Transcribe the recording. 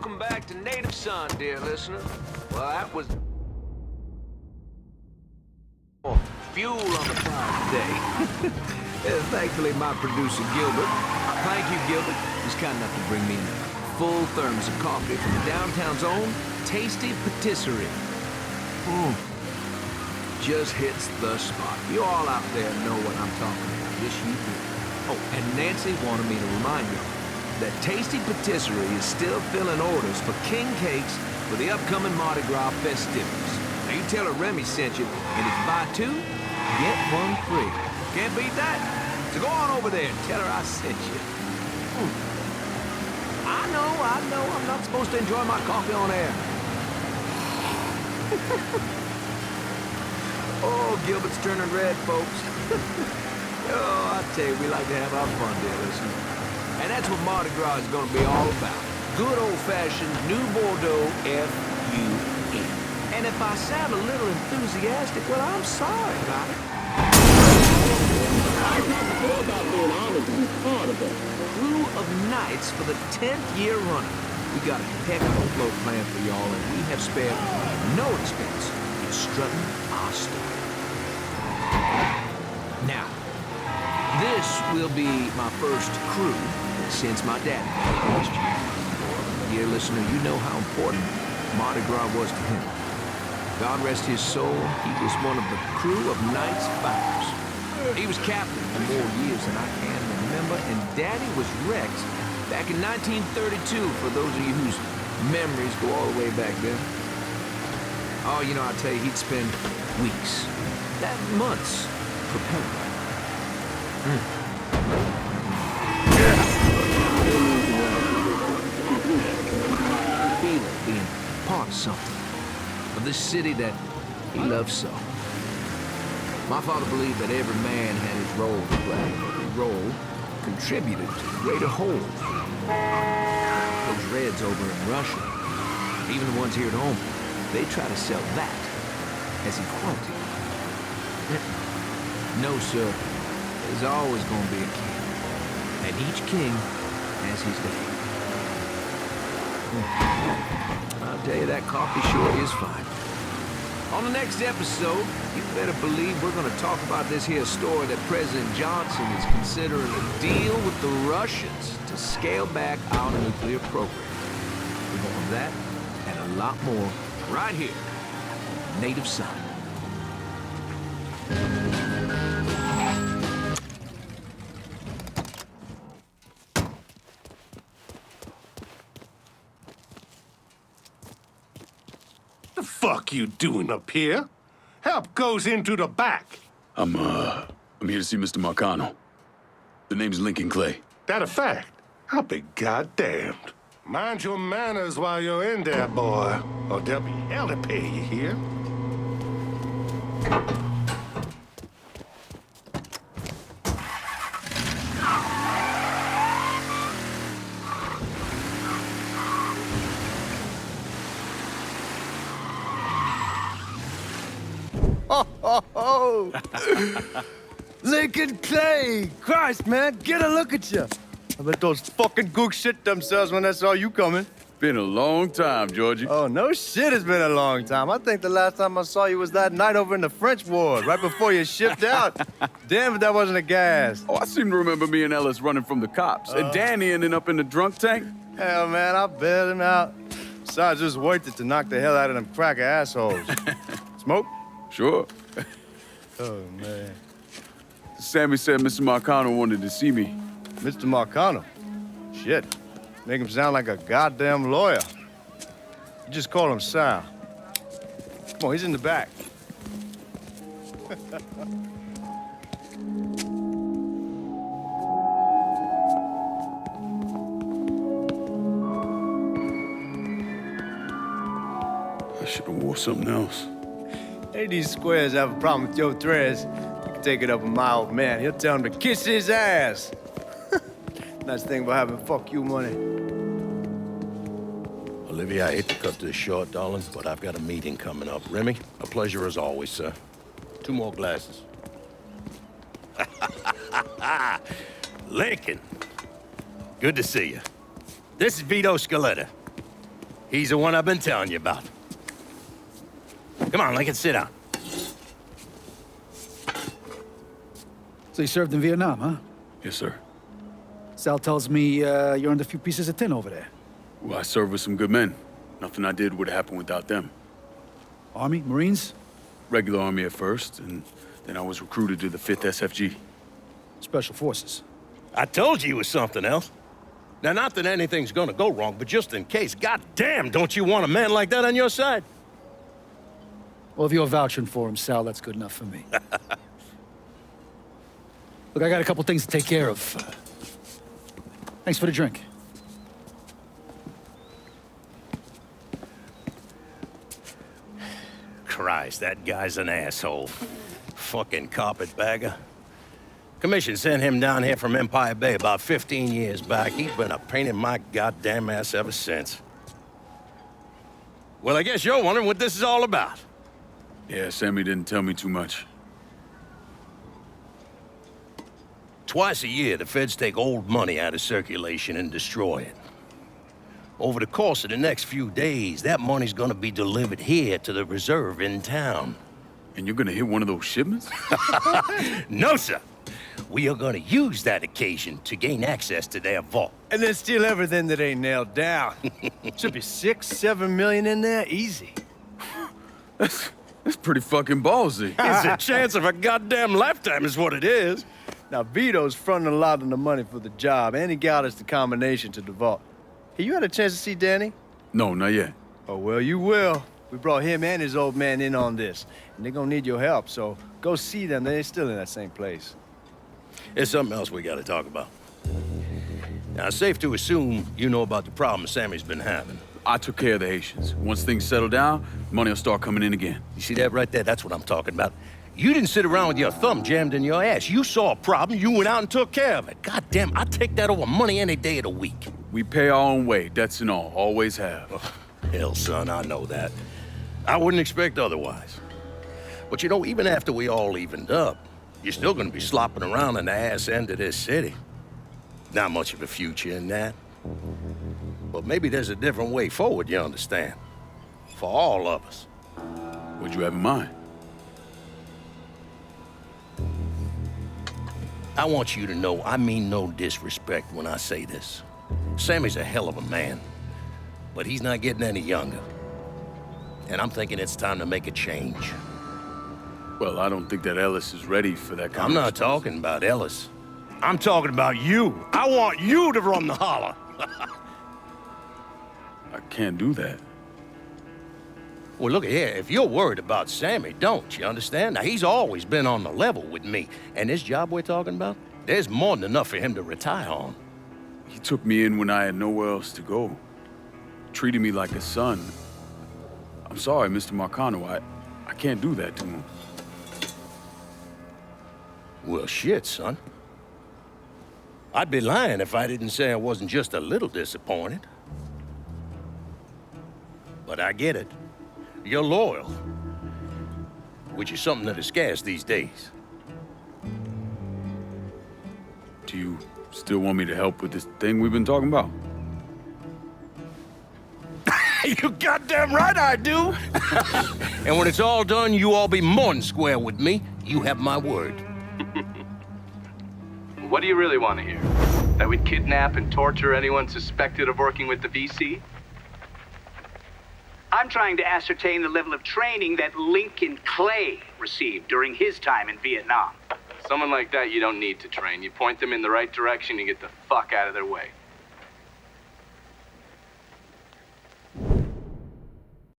Welcome back to Native Son, dear listener. Well, that was fuel on the fire today. Thankfully, my producer, Gilbert, thank you, Gilbert, was kind enough to bring me in a full thermos of coffee from the downtown's own Tasty Patisserie. Just hits the spot. You all out there know what I'm talking about. Yes, you do. Oh, and Nancy wanted me to remind you that Tasty Patisserie is still filling orders for king cakes for the upcoming Mardi Gras festivities. Now, you tell her Remy sent you, and if you buy two, get one free. Can't beat that. So go on over there and tell her I sent you. I know, I'm not supposed to enjoy my coffee on air. Oh, Gilbert's turning red, folks. Oh, I tell you, we like to have our fun, dear listener. And that's what Mardi Gras is going to be all about. Good old-fashioned New Bordeaux F-U-N. And if I sound a little enthusiastic, well, I'm sorry about it. I'm not sure about being honored to be part of it. Crew of Knights for the 10th year running. We got a heck of a float plan for y'all, and we have spared no expense in strutting our stuff. Now, this will be my first crew since my dad died last year. Dear listener, you know how important Mardi Gras was to him. God rest his soul, he was one of the crew of Knights Fighters. He was captain for more years than I can remember, and Daddy was Rex back in 1932, for those of you whose memories go all the way back then. Oh, you know, I tell you, he'd spend weeks, months, preparing. Being part of something, of this city that he loved so. My father believed that every man had his role to play. Every role contributed to the greater whole. Those Reds over in Russia, even the ones here at home, they try to sell that as equality. No, sir. There's always going to be a king. And each king has his day. I'll tell you, that coffee sure is fine. On the next episode, you better believe we're going to talk about this here story that President Johnson is considering a deal with the Russians to scale back our nuclear program. We're going to that and a lot more right here, Native Son. The fuck you doing up here? Help goes into the back. I'm here to see Mr. Marcano. The name's Lincoln Clay. That a fact? I'll be goddamned. Mind your manners while you're in there, boy, or there'll be hell to pay you here. Oh, Lincoln Clay! Christ, man, get a look at you. I bet those fucking gooks shit themselves when they saw you coming. Been a long time, Georgie. Oh, no shit, it's been a long time. I think the last time I saw you was that night over in the French ward, right before you shipped out. Damn if that wasn't a gas. Oh, I seem to remember me and Ellis running from the cops, and Danny ending up in the drunk tank. Hell, man, I bailed him out. Besides, just worth it to knock the hell out of them cracker assholes. Smoke? Sure. Oh, man. Sammy said Mr. Marcano wanted to see me. Mr. Marcano? Shit. Make him sound like a goddamn lawyer. You just call him Sal. Come on, he's in the back. I should have wore something else. Hey, these squares have a problem with your threads. You can take it up with my old man. He'll tell him to kiss his ass. Nice thing about having fuck you money. Olivia, I hate to cut this short, darling, but I've got a meeting coming up. Remy, a pleasure as always, sir. 2 more glasses. Lincoln, good to see you. This is Vito Scaletta. He's the one I've been telling you about. Come on, Lincoln, sit down. So you served in Vietnam, huh? Yes, sir. Sal tells me you earned a few pieces of tin over there. Well, I served with some good men. Nothing I did would have happened without them. Army? Marines? Regular Army at first, and then I was recruited to the 5th SFG. Special Forces. I told you it was something else. Now, not that anything's gonna go wrong, but just in case, goddamn, don't you want a man like that on your side? Well, if you're vouching for him, Sal, that's good enough for me. Look, I got a couple things to take care of. Thanks for the drink. Christ, that guy's an asshole. Fucking carpetbagger. Commission sent him down here from Empire Bay about 15 years back. He's been a pain in my goddamn ass ever since. Well, I guess you're wondering what this is all about. Yeah, Sammy didn't tell me too much. Twice a year, the feds take old money out of circulation and destroy it. Over the course of the next few days, that money's gonna be delivered here to the reserve in town. And you're gonna hit one of those shipments? No, sir. We are gonna use that occasion to gain access to their vault. And then steal everything that ain't nailed down. Should be 6-7 million in there, easy. That's pretty fucking ballsy. It's a chance of a goddamn lifetime is what it is. Now, Vito's fronting a lot of the money for the job, and he got us the combination to the vault. Hey, you had a chance to see Danny? No, not yet. Oh, well, you will. We brought him and his old man in on this, and they're gonna need your help, so go see them. They're still in that same place. There's something else we gotta talk about. Now, it's safe to assume you know about the problem Sammy's been having. I took care of the Haitians. Once things settle down, money will start coming in again. You see that right there? That's what I'm talking about. You didn't sit around with your thumb jammed in your ass. You saw a problem, you went out and took care of it. God damn, I'd take that over money any day of the week. We pay our own way, debts and all. Always have. Oh, hell, son, I know that. I wouldn't expect otherwise. But you know, even after we all evened up, you're still gonna be slopping around in the ass end of this city. Not much of a future in that. But maybe there's a different way forward, you understand? For all of us. What'd you have in mind? I want you to know I mean no disrespect when I say this. Sammy's a hell of a man, but he's not getting any younger. And I'm thinking it's time to make a change. Well, I don't think that Ellis is ready for that kind I'm not talking about Ellis. I'm talking about you. I want you to run the holler. I can't do that. Well, look here, if you're worried about Sammy, don't, you understand? Now, he's always been on the level with me. And this job we're talking about, there's more than enough for him to retire on. He took me in when I had nowhere else to go. Treated me like a son. I'm sorry, Mr. Marcano. I can't do that to him. Well, shit, son. I'd be lying if I didn't say I wasn't just a little disappointed. But I get it. You're loyal. Which is something that is scarce these days. Do you still want me to help with this thing we've been talking about? You goddamn right I do! And when it's all done, you all be more than square with me. You have my word. What do you really want to hear? That we'd kidnap and torture anyone suspected of working with the VC? I'm trying to ascertain the level of training that Lincoln Clay received during his time in Vietnam. Someone like that you don't need to train. You point them in the right direction and get the fuck out of their way.